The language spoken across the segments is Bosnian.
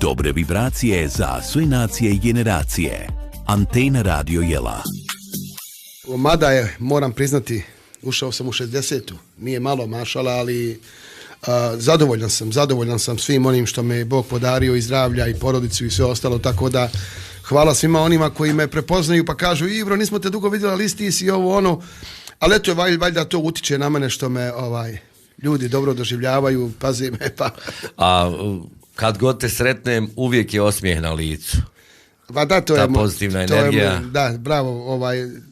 Dobre vibracije za sve nacije i generacije. Antena Radio Jela. Mada je, moram priznati, ušao sam u 60-tu. Nije malo, mašala, ali zadovoljan sam svim onim što me je Bog podario i zdravlja i porodicu i sve ostalo, tako da hvala svima onima koji me prepoznaju pa kažu: Ibro, nismo te dugo vidjeli, ali ti si ovo ono, ali eto je valjda to utiče na mene što me ljudi dobro doživljavaju, pazi me pa. A kad god te sretnem, uvijek je osmijeh na licu. Pa da, to ta je pozitivna energija. Da, bravo,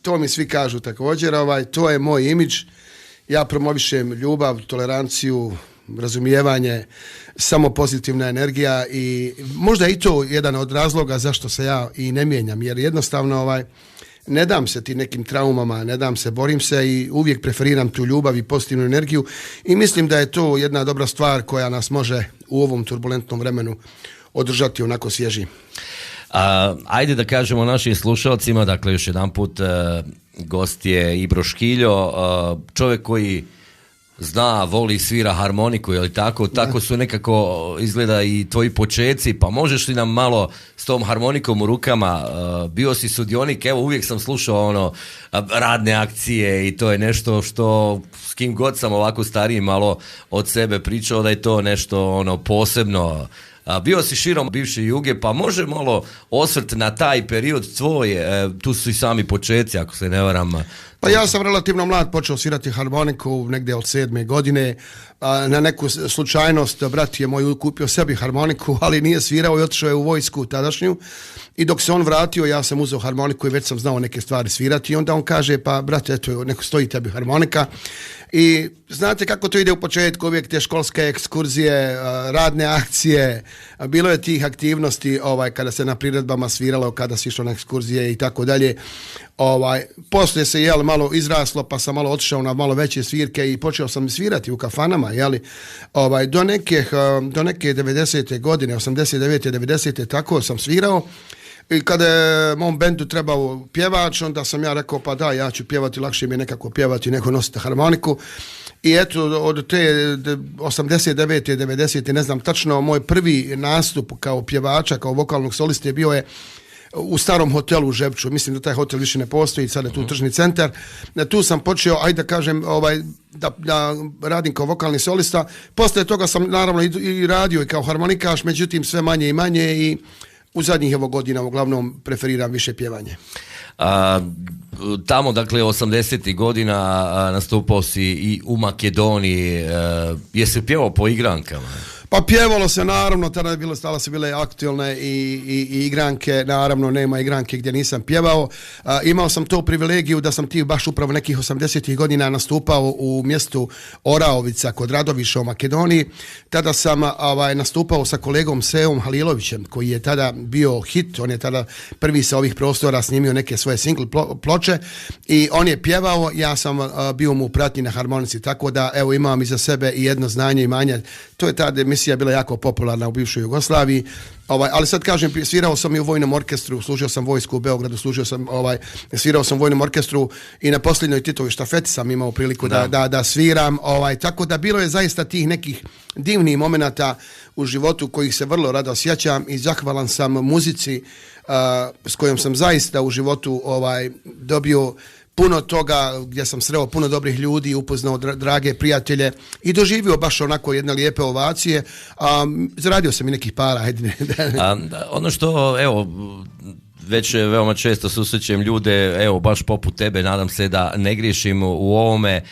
to mi svi kažu također, to je moj imidž. Ja promovišem ljubav, toleranciju, razumijevanje, samo pozitivna energija i možda i to jedan od razloga zašto se ja i ne mijenjam, jer jednostavno ne dam se ti nekim traumama, ne dam se, borim se i uvijek preferiram tu ljubav i pozitivnu energiju i mislim da je to jedna dobra stvar koja nas može u ovom turbulentnom vremenu održati onako svježi. Ajde da kažemo našim slušalcima, dakle još jedan put gost je Ibro Škiljo, čovjek koji zna, voli, svira harmoniku, je li tako? Tako su nekako izgleda i tvoji počeci, pa možeš li nam malo s tom harmonikom u rukama, bio si sudionik, evo uvijek sam slušao radne akcije i to je nešto što s kim god sam ovako stariji malo od sebe pričao da je to nešto posebno. Bio si širom bivše Juge, pa može malo osvrt na taj period tvoj, tu su i sami počeci, ako se ne varam. Pa ja sam relativno mlad počeo svirati harmoniku negdje od 7. godine. Na neku slučajnost brat je moj kupio sebi harmoniku, ali nije svirao i otišao je u vojsku tadašnju. I dok se on vratio, ja sam uzeo harmoniku i već sam znao neke stvari svirati. I onda on kaže: pa brate, eto, neko stoji tebi harmonika. I znate kako to ide u početku, uvijek te školske ekskurzije, radne akcije, bilo je tih aktivnosti kada se na priredbama sviralo, kada se išlo na ekskurzije i tako dalje. Poslije se malo izraslo, pa sam malo otišao na malo veće svirke i počeo sam svirati u kafanama, do neke 90. godine, 89. 90. tako sam svirao. I kada je mom bendu trebao pjevač, onda sam ja rekao: pa da, ja ću pjevati, lakše mi je nekako pjevati nego nositi harmoniku. I eto, od te 89. 90. ne znam tačno, moj prvi nastup kao pjevača, kao vokalnog soliste bio je u starom hotelu u Žepču. Mislim da taj hotel više ne postoji, sada je tu tržni centar. Tu sam počeo, ajde da kažem, da radim kao vokalni solista. Poslije toga sam naravno i radio i kao harmonikaš, međutim sve manje i manje i u zadnjih godina uglavnom preferiram više pjevanje. Tamo, dakle, 80. godina nastupao si i u Makedoniji. Jesi pjevao po igrankama? Pa pjevalo se, naravno, tada je bilo, stala su bile aktualne i igranke, naravno nema igranke gdje nisam pjevao. Imao sam to privilegiju da sam ti baš upravo nekih 80. godina nastupao u mjestu Oraovica kod Radoviša u Makedoniji. Tada sam nastupao sa kolegom Seom Halilovićem, koji je tada bio hit, on je tada prvi sa ovih prostora snimio neke svoje single ploče i on je pjevao, ja sam bio mu u pratnji na harmonici, tako da evo imam iza sebe i jedno znanje i manje. To je tada emisija bila jako popularna u bivšoj Jugoslaviji, ali sad kažem, svirao sam i u vojnom orkestru, služio sam vojsku u Beogradu, svirao sam u vojnom orkestru i na posljednjoj Titovoj štafeti sam imao priliku da sviram, tako da bilo je zaista tih nekih divnih momenata u životu kojih se vrlo rado sjećam i zahvalan sam muzici s kojom sam zaista u životu dobio puno toga, gdje sam sreo puno dobrih ljudi, upoznao drage prijatelje i doživio baš onako jedne lijepe ovacije. Zaradio sam i nekih para. Ono što, evo, već veoma često susrećem ljude, evo, baš poput tebe, nadam se da ne griješim u ovome.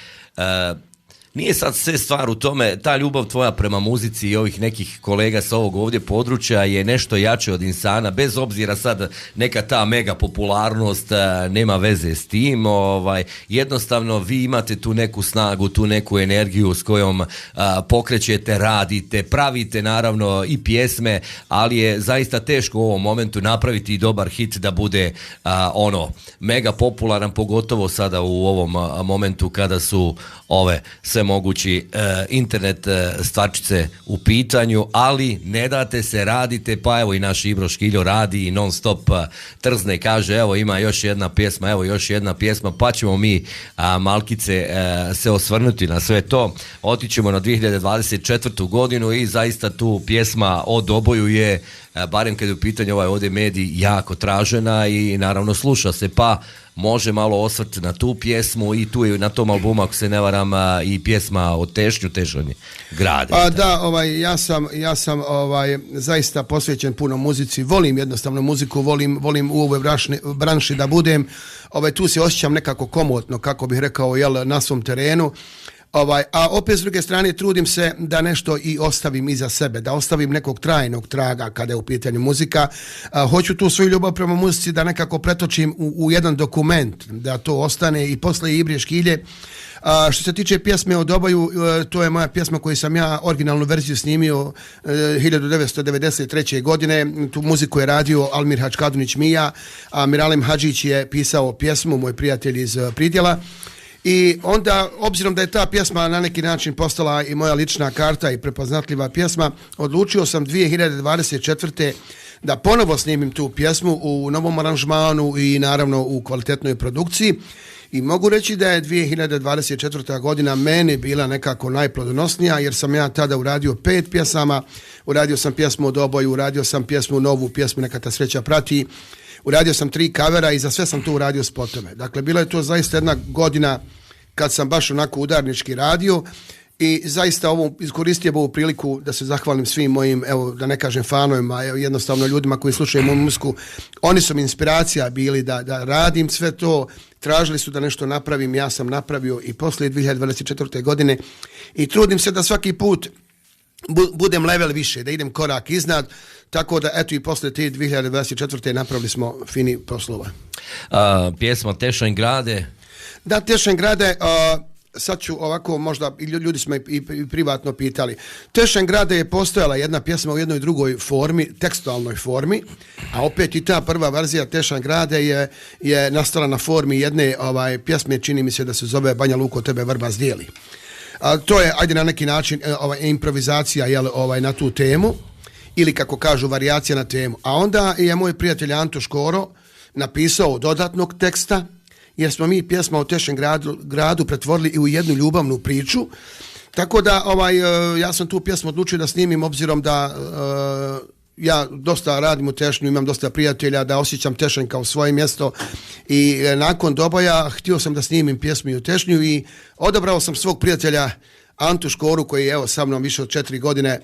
Nije sad sve stvar u tome, ta ljubav tvoja prema muzici i ovih nekih kolega sa ovog ovdje područja je nešto jače od insana, bez obzira sad neka ta mega popularnost nema veze s tim, jednostavno vi imate tu neku snagu, tu neku energiju s kojom pokrećete, radite, pravite naravno i pjesme, ali je zaista teško u ovom momentu napraviti i dobar hit da bude mega popularan, pogotovo sada u ovom momentu kada su ove sve sve mogući internet stvarčice u pitanju, ali ne date se, radite, pa evo i naš Ibro Škiljo radi i non stop trzne, kaže evo ima još jedna pjesma, evo još jedna pjesma, pa ćemo mi malkice se osvrnuti na sve to. Otićemo na 2024. godinu i zaista tu pjesma o Doboju je, barem kad je u pitanju ovaj ovdje medij, jako tražena i naravno sluša se, pa može malo osvrt na tu pjesmu i tu je na tom albumu, ako se ne varam, i pjesma o Tešnju grade. Da, ja sam zaista posvećen puno muzici, volim jednostavno muziku, volim u ovoj branši da budem, tu se osjećam nekako komotno, kako bih rekao, na svom terenu. A opet s druge strane trudim se da nešto i ostavim iza sebe, da ostavim nekog trajnog traga kada je u pitanju muzika. Hoću tu svoju ljubav prema muzici da nekako pretočim u jedan dokument, da to ostane i posle Ibre Škilje. Što se tiče pjesme o Doboju, to je moja pjesma koju sam ja originalnu verziju snimio 1993. godine. Tu muziku je radio Almir Hadžkadunić Mija, a Miralem Hadžić je pisao pjesmu, moj prijatelj iz Pridjela. I onda, obzirom da je ta pjesma na neki način postala i moja lična karta i prepoznatljiva pjesma, odlučio sam 2024. da ponovo snimim tu pjesmu u novom aranžmanu i naravno u kvalitetnoj produkciji. I mogu reći da je 2024. godina meni bila nekako najplodonosnija, jer sam ja tada uradio 5 pjesama, uradio sam pjesmu o Doboju, uradio sam pjesmu, novu pjesmu Neka ta sreća prati, uradio sam 3 kavera i za sve sam to uradio spotove. Dakle, bila je to zaista jedna godina kad sam baš onako udarnički radio i zaista iskoristio ovu priliku da se zahvalim svim mojim, evo da ne kažem fanovima, jednostavno ljudima koji slušaju moju muziku. Oni su mi inspiracija bili da radim sve to, tražili su da nešto napravim, ja sam napravio i poslije 2024. godine i trudim se da svaki put budem level više, da idem korak iznad, tako da eto i posle te 2024. napravili smo fini poslova. Pjesma Tešanj grade? Da, Tešanj grade, sad ću ovako, možda ljudi su me i privatno pitali. Tešanj grade je postojala jedna pjesma u jednoj drugoj formi, tekstualnoj formi, a opet i ta prva verzija Tešanj grade je nastala na formi jedne pjesme, čini mi se da se zove Banja Luko tebe vrba zdijeli. To je, ajde na neki način, improvizacija na tu temu, ili kako kažu, varijacija na temu. A onda je moj prijatelj Anto Škoro napisao dodatnog teksta, jer smo mi pjesma o Tešnjem gradu pretvorili i u jednu ljubavnu priču. Tako da ja sam tu pjesmu odlučio da snimim, obzirom da ja dosta radim u Tešnju, imam dosta prijatelja, da osjećam Tešanj kao svoje mjesto i nakon Doboja htio sam da snimim pjesmu i u Tešnju i odabrao sam svog prijatelja Antu Škoru, koji je sa mnom više od 4 godine,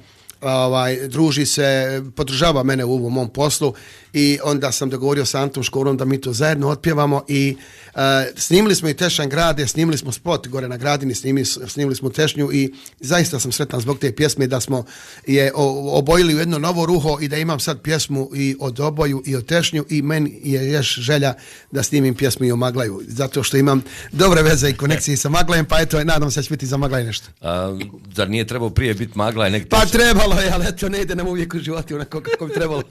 druži se, podržava mene u ovom mom poslu i onda sam dogovorio sa Antom Škorom da mi to zajedno otpjevamo i snimili smo i Tešanj grade, snimili smo spot gore na Gradini, snimili smo Tešnju i zaista sam sretan zbog te pjesme da smo je obojili u jedno novo ruho i da imam sad pjesmu i o Doboju i o Tešnju i meni je još želja da snimim pjesmu i o Maglaju, zato što imam dobre veze i konekcije sa Maglajem, pa eto, nadam se da će biti za Maglaj nešto. Zar nije trebao prije biti Maglaj? Pa trebalo je, ali eto, ne ide nam uvijek u životu onako kako bi trebalo.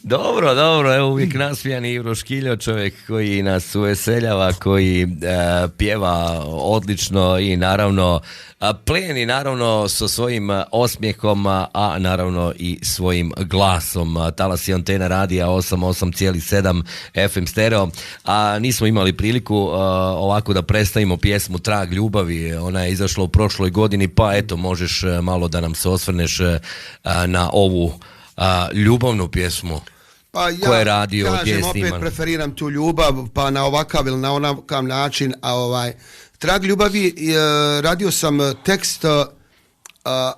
Dobro, evo uvijek nasmijani Ibro Škiljo, čovjek koji nas uveseljava, koji pjeva odlično i naravno pleni naravno sa svojim osmijehom, a naravno i svojim glasom. Talas i antena radija 88,7 FM stereo, a nismo imali priliku ovako da predstavimo pjesmu Trag ljubavi, ona je izašla u prošloj godini, pa eto možeš malo da nam se osvrneš na ovu ljubavnu pjesmu. Pa ja koje je radio, kažem, opet preferiram tu ljubav, pa na ovakav ili na onakav način, Trag ljubavi, radio sam tekst,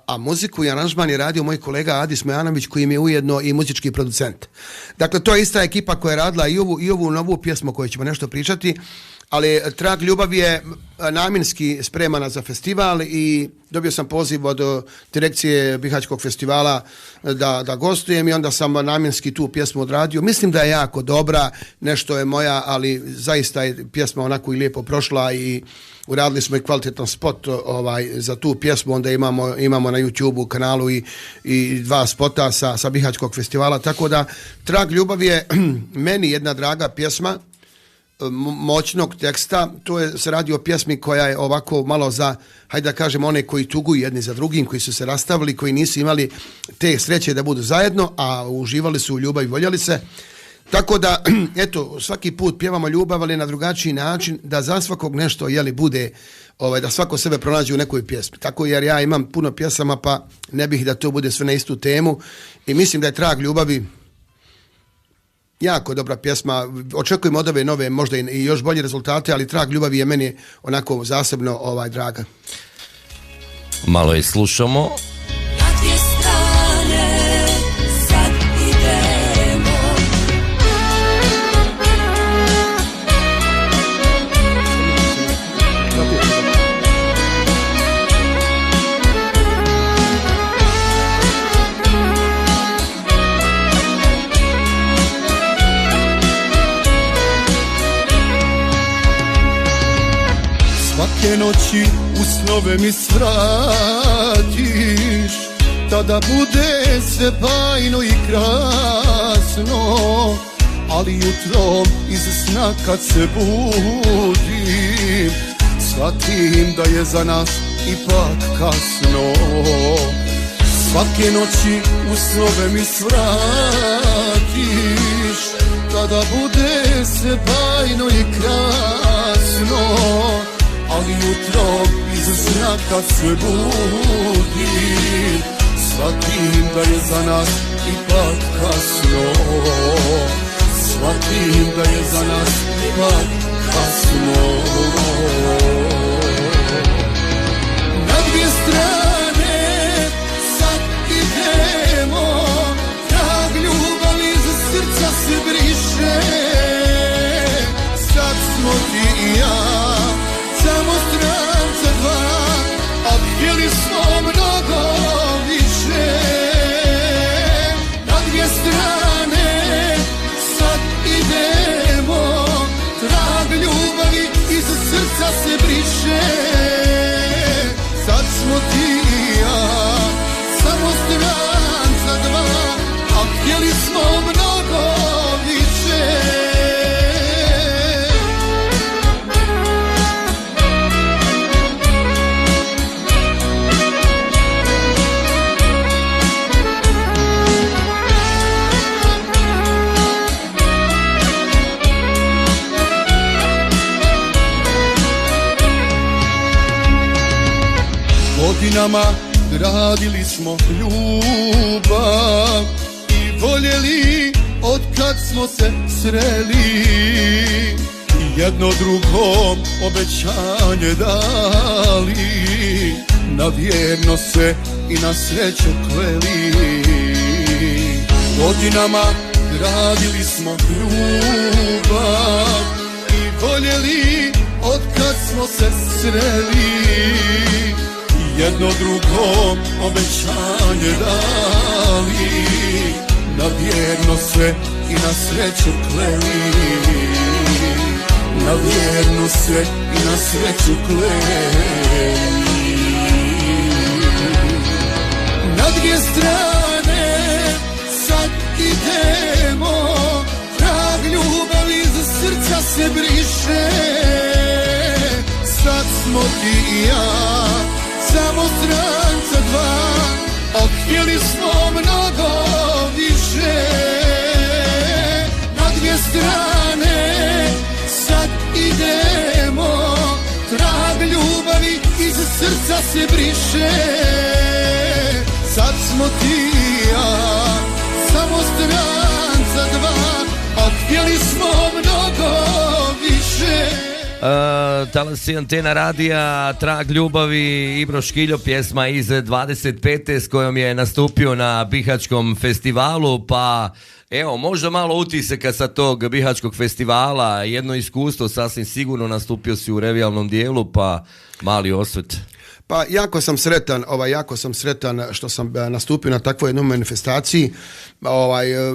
a muziku i aranžman je radio moj kolega Adis Mojanović, koji mi je ujedno i muzički producent. Dakle, to je ista ekipa koja je radila i ovu novu pjesmu o kojoj ćemo nešto pričati, ali Trag ljubavi je namjenski spremana za festival i dobio sam poziv od direkcije Bihaćkog festivala da gostujem i onda sam namjenski tu pjesmu odradio. Mislim da je jako dobra, nešto je moja, ali zaista je pjesma onako i lijepo prošla i uradili smo i kvalitetan spot za tu pjesmu, onda imamo na YouTube-u kanalu i 2 spota sa Bihaćkog festivala, tako da Trag ljubavi je meni jedna draga pjesma moćnog teksta. Se radi o pjesmi koja je ovako malo za, hajde da kažem, one koji tuguju jedni za drugim, koji su se rastavili, koji nisu imali te sreće da budu zajedno, a uživali su u ljubavi, voljeli se. Tako da, eto, svaki put pjevamo ljubav, ali na drugačiji način, da za svakog nešto, bude, da svako sebe pronađe u nekoj pjesmi. Tako jer ja imam puno pjesama, pa ne bih da to bude sve na istu temu. I mislim da je Trag ljubavi jako dobra pjesma. Očekujemo od ove nove možda i još bolje rezultate, ali Trag ljubavi je meni onako zasebno draga. Malo je slušamo. Svake noći u snove mi svratiš, tada bude sve bajno i krasno, ali jutrom iz sna kad se budim, shvatim da je za nas ipak kasno. Svake noći u snove mi svratiš, tada bude sve bajno i krasno, ali jutrom iz sna kad se budim, shvatim da je za nas ipak kasno. Shvatim da je za nas ipak kasno. Na dvije strane sad idemo, trag ljubavi iz srca se briše. Sad smo ti i ja, samo stranca dva, a htjeli smo mnogo više. Na dvije strane sad idemo, trag ljubavi iz srca se briše. Sad smo ti i ja, samo stranca dva, a htjeli smo mnogo više. Godinama gradili smo ljubav i voljeli od kad smo se sreli, jedno drugom obećanje dali, na vjerno se i na sreću kleli. Godinama gradili smo ljubav i voljeli od kad smo se sreli, jedno drugom obećanje dali, na vjerno se i na sreću kleli, na vjerno se i na sreću kleli. Na dvije strane sad idemo, trag ljubavi iz srca se briše. Sad smo ti i ja, samo stranca dva, a htjeli smo mnogo više. Na dvije strane sad idemo, trag ljubavi iz srca se briše. Sad smo ti i ja, samo stranca dva, a htjeli smo mnogo više. Talasi Antena radija, Trag ljubavi, Ibro Škiljo, pjesma iz 25. s kojom je nastupio na Bihaćkom festivalu, pa evo, možda malo utisaka sa tog Bihaćkog festivala, jedno iskustvo, sasvim sigurno, nastupio si u revijalnom dijelu, pa mali osvrt. Pa jako sam sretan što sam nastupio na takvoj jednoj manifestaciji.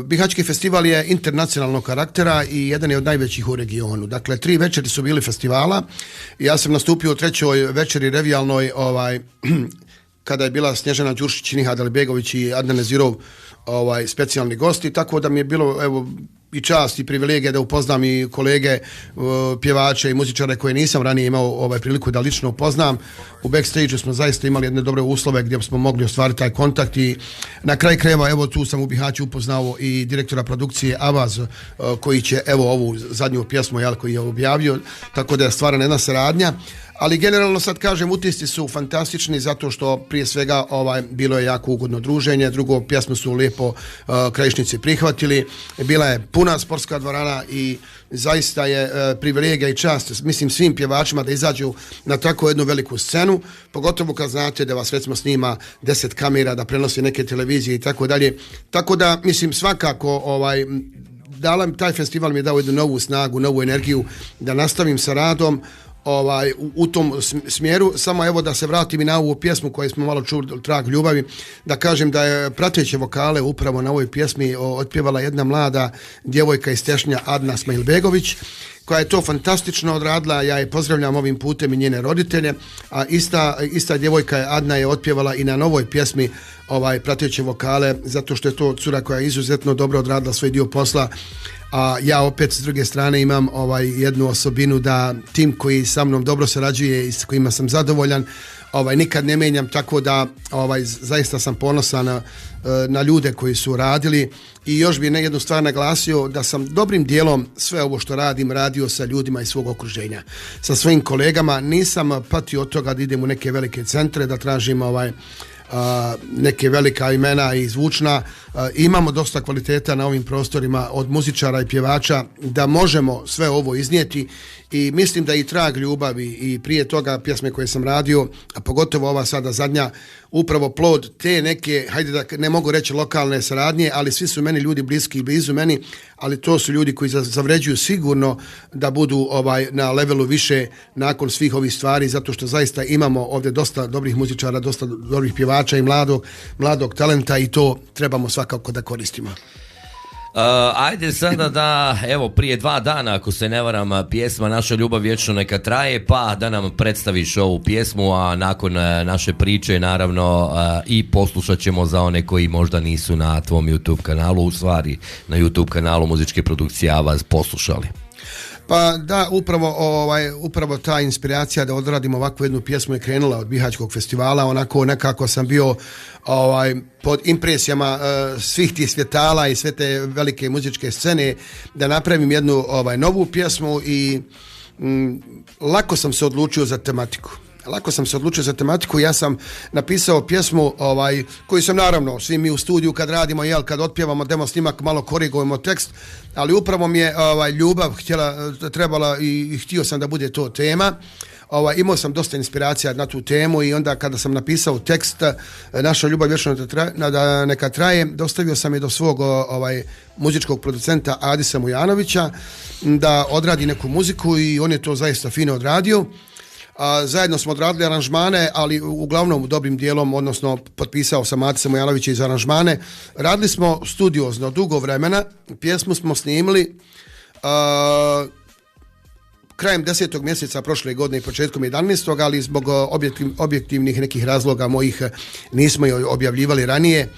Bihaćki festival je internacionalnog karaktera i jedan je od najvećih u regionu. Dakle, 3 večeri su bili festivala. Ja sam nastupio u 3. večeri revijalnoj, kada je bila Snježana Đuršić, Nihad Alibegović i Adnan Nezirov specijalni gosti, tako da mi je bilo i čast i privilegija da upoznam i kolege pjevače i muzičare koje nisam ranije imao priliku da lično upoznam. U backstage smo zaista imali jedne dobre uslove gdje smo mogli ostvariti taj kontakt i na kraj krajeva evo tu sam u Bihaću upoznao i direktora produkcije Avaz koji će evo ovu zadnju pjesmu koji je objavio, tako da je stvarana jedna saradnja. Ali generalno sad kažem, utisci su fantastični zato što prije svega bilo je jako ugodno druženje, drugo pjesmu su lijepo Krajišnici prihvatili, bila je puna sportska dvorana i zaista je privilegija i čast, mislim, svim pjevačima da izađu na tako jednu veliku scenu, pogotovo kad znate da vas recimo snima 10 kamera, da prenosi neke televizije i tako dalje. Tako da, mislim, svakako taj festival mi je dao jednu novu snagu, novu energiju da nastavim sa radom u tom smjeru. Samo evo da se vratim i na ovu pjesmu koju smo malo čuli, Trag ljubavi, da kažem da je prateće vokale upravo na ovoj pjesmi otpjevala jedna mlada djevojka iz Tešnja, Adna Smajilbegović, koja je to fantastično odradila. Ja je pozdravljam ovim putem i njene roditelje, a ista djevojka Adna je otpjevala i na novoj pjesmi prateće vokale, zato što je to cura koja je izuzetno dobro odradila svoj dio posla. A ja opet s druge strane imam jednu osobinu da tim koji sa mnom dobro sarađuje i s kojima sam zadovoljan nikad ne menjam, tako da zaista sam ponosan na ljude koji su radili. I još bi jednu stvar naglasio da sam dobrim dijelom sve ovo što radim radio sa ljudima iz svog okruženja, sa svojim kolegama. Nisam patio od toga da idem u neke velike centre, da tražim neke velika imena i zvučna. Imamo dosta kvaliteta na ovim prostorima od muzičara i pjevača da možemo sve ovo iznijeti i mislim da i Trag ljubavi i prije toga pjesme koje sam radio, a pogotovo ova sada zadnja, upravo plod te neke, hajde da ne mogu reći lokalne saradnje, ali svi su meni ljudi bliski i blizu meni, ali to su ljudi koji zavređuju sigurno da budu na levelu više nakon svih ovih stvari, zato što zaista imamo ovdje dosta dobrih muzičara, dosta dobrih pjevača i mladog talenta i to trebamo svakako da koristimo. Ajde sada da, evo, prije 2 dana, ako se ne varam, pjesma Naša ljubav vječno neka traje, pa da nam predstaviš ovu pjesmu, a nakon naše priče naravno i poslušat ćemo za one koji možda nisu na tvom YouTube kanalu, u stvari na YouTube kanalu muzičke produkcije Avaz poslušali. Pa da, upravo ta inspiracija da odradim ovakvu jednu pjesmu je krenula od Bihaćkog festivala. Onako nekako sam bio pod impresijama svih tih svjetala i sve te velike muzičke scene da napravim jednu novu pjesmu i lako sam se odlučio za tematiku. Ja sam napisao pjesmu koju sam naravno, svi mi u studiju kad radimo, kad otpjevamo demo snimak, malo korigujemo tekst, ali upravo mi je ljubav trebala i htio sam da bude to tema. Imao sam dosta inspiracija na tu temu i onda kada sam napisao tekst Naša ljubav vječno neka traje, dostavio sam je do svog muzičkog producenta Adisa Mujanovića da odradi neku muziku i on je to zaista fino odradio. Zajedno smo odradili aranžmane, ali uglavnom dobrim dijelom, odnosno potpisao sam Adisa Mujanovića iz aranžmane. Radili smo studiozno dugo vremena, pjesmu smo snimili krajem 10. mjeseca prošle godine i početkom 11. ali zbog objektivnih nekih razloga mojih nismo je objavljivali ranije.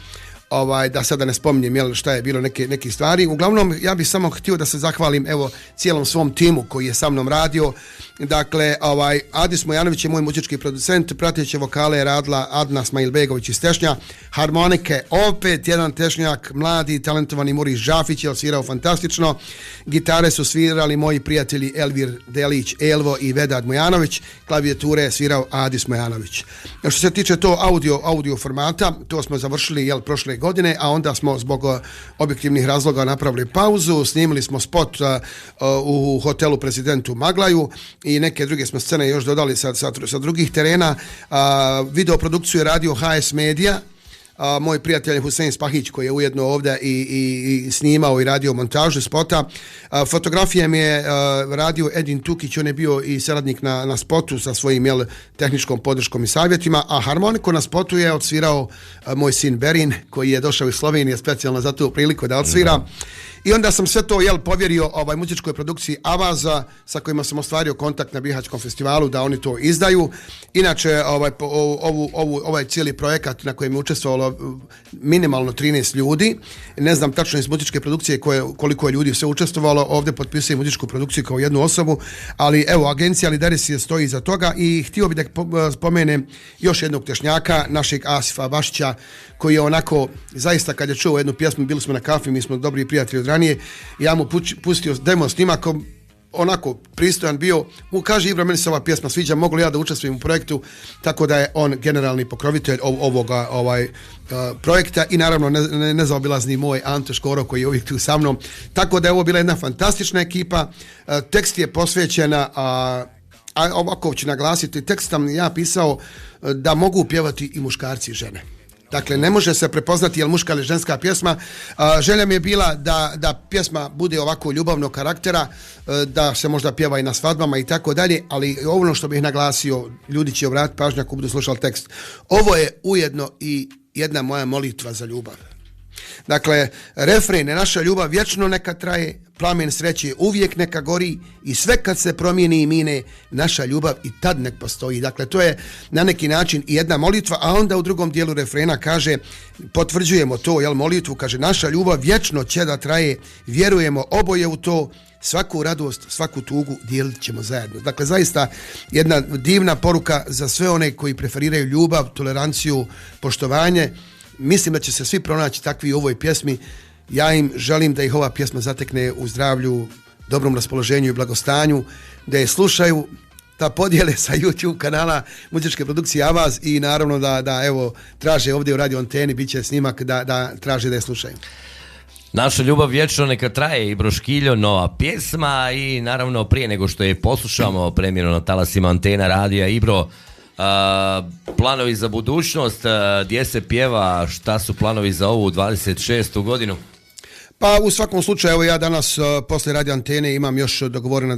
Da sada ne spominjem šta je bilo neke stvari. Uglavnom, ja bih samo htio da se zahvalim cijelom svom timu koji je sa mnom radio. Dakle, Adis Mujanović je moj muzički producent, prateće vokale je radila Adna Smajilbegović iz Tešnja, harmonike opet jedan Tešnjak, mladi talentovani Muris Žafić je svirao fantastično, gitare su svirali moji prijatelji Elvir Delić, Elvo i Vedad Mujanović, klavijature je svirao Adis Mujanović. Što se tiče to audio formata, to smo završili prošle godine, a onda smo zbog objektivnih razloga napravili pauzu, snimili smo spot u hotelu Prezidentu Maglaju i neke druge smo scene još dodali sa drugih terena. Video produkciju je radio HS Media, moj prijatelj Husein Spahić koji je ujedno ovdje i snimao i radio montažu spota. Fotografije mi je radio Edin Tukić, on je bio i saradnik na spotu sa svojim tehničkom podrškom i savjetima, a harmoniku na spotu je odsvirao moj sin Berin koji je došao iz Slovenije specijalno za tu priliku da odsvira. I onda sam sve to povjerio muzičkoj produkciji Avaza, sa kojima sam ostvario kontakt na Bihaćkom festivalu da oni to izdaju. Inače, ovaj cijeli projekat na kojem je učestvovalo minimalno 13 ljudi, ne znam tačno iz muzičke produkcije koliko je ljudi sve učestvovalo, ovdje potpisuje muzičku produkciju kao jednu osobu, ali evo, agencija Lideris je stoji iza toga i htio bih da spomenem još jednog tešnjaka, našeg Asifa Bašića, koji je onako, zaista kad je čuo jednu pjesmu, bili smo na kafi, mi smo dobri prijatelji od ranije, ja mu pustio demo snimakom, onako pristojan bio, mu kaže: Ibra, meni se ova pjesma sviđa, mogu li ja da učestvujem u projektu, tako da je on generalni pokrovitelj ovoga projekta i naravno nezaobilazni moj Anto Škoro koji je uvijek tu sa mnom, tako da je ovo bila jedna fantastična ekipa. Tekst je posvećena, a ovako ću naglasiti, tekst sam ja pisao da mogu pjevati i muškarci i žene. Dakle, ne može se prepoznati je li muška ili ženska pjesma. Želja mi je bila da pjesma bude ovako ljubavnog karaktera, da se možda pjeva i na svadbama i tako dalje, ali ono što bih naglasio, ljudi će obratiti pažnju ako budu slušali tekst. Ovo je ujedno i jedna moja molitva za ljubav. Dakle, refren je: naša ljubav vječno neka traje, plamen sreće uvijek neka gori i sve kad se promijeni i mine, naša ljubav i tad nek postoji. Dakle, to je na neki način i jedna molitva, a onda u drugom dijelu refrena kaže, potvrđujemo to, molitvu, kaže: naša ljubav vječno će da traje, vjerujemo oboje u to, svaku radost, svaku tugu dijelit ćemo zajedno. Dakle, zaista jedna divna poruka za sve one koji preferiraju ljubav, toleranciju, poštovanje. Mislim da će se svi pronaći takvi u ovoj pjesmi. Ja im želim da ih ova pjesma zatekne u zdravlju, dobrom raspoloženju i blagostanju, da je slušaju, da podijele sa YouTube kanala muzičke produkcije Avaz i naravno da evo traže ovdje u Radio Anteni, bit će snimak da traže da je slušaju. Naša ljubav vječno neka traje, Ibro Škiljo, nova pjesma i naravno prije nego što je poslušamo premijerno na talasima Antena radija. Ibro, planovi za budućnost, gdje se pjeva, šta su planovi za ovu 26. godinu? Pa u svakom slučaju, evo ja danas posle Radio Antene imam još dogovorena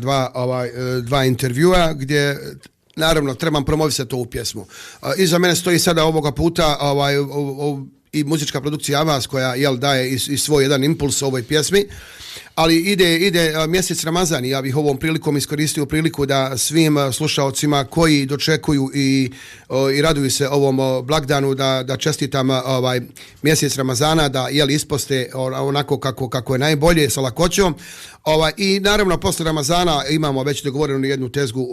dva intervjua gdje naravno trebam promovisati ovu pjesmu. Iza mene stoji sada ovoga puta i muzička produkcija Avaz koja daje i svoj jedan impuls ovoj pjesmi. Ali ide mjesec Ramazan i ja bih ovom prilikom iskoristio priliku da svim slušaocima koji dočekuju i raduju se ovom blagdanu da čestitam mjesec Ramazana, da isposte onako kako je najbolje, sa lakoćom. I naravno posle Ramazana imamo već dogovorenu jednu tezgu,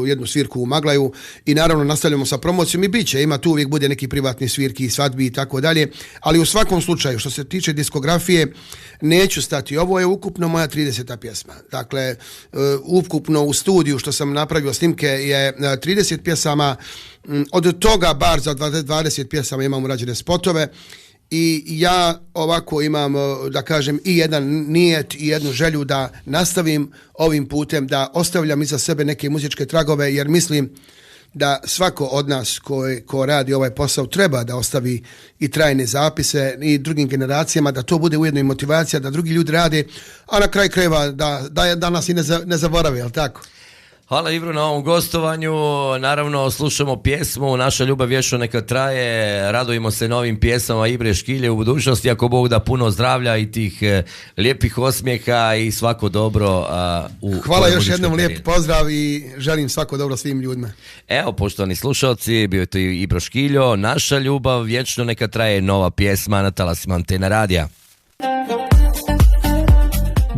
jednu svirku u Maglaju i naravno nastavljamo sa promocijom i ima tu uvijek bude neki privatni svirki i svadbi i tako dalje, ali u svakom slučaju što se tiče diskografije neću stati. Ovo je ukupno moja 30. pjesma. Dakle, ukupno u studiju što sam napravio snimke je 30 pjesama, od toga bar za 20 pjesama imam urađene spotove. I ja ovako imam, da kažem, i jedan nijet i jednu želju da nastavim ovim putem, da ostavljam iza sebe neke muzičke tragove, jer mislim da svako od nas ko radi ovaj posao treba da ostavi i trajne zapise i drugim generacijama, da to bude ujedno i motivacija da drugi ljudi rade, a na kraju krajeva da nas i ne zaborave, jel tako? Hvala Ibro na ovom gostovanju, naravno slušamo pjesmu Naša ljubav vječno neka traje, radujemo se novim pjesmama Ibre Škilje u budućnosti, ako Bog da puno zdravlja i tih lijepih osmijeha i svako dobro Hvala još jednom, lijep pozdrav i želim svako dobro svim ljudima. Evo, poštovani slušalci, bio je to Ibro Škiljo, Naša ljubav vječno neka traje, nova pjesma na talasima Antena radija.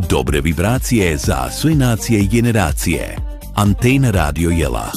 Dobre vibracije za sve nacije i generacije. Antena radio Jela.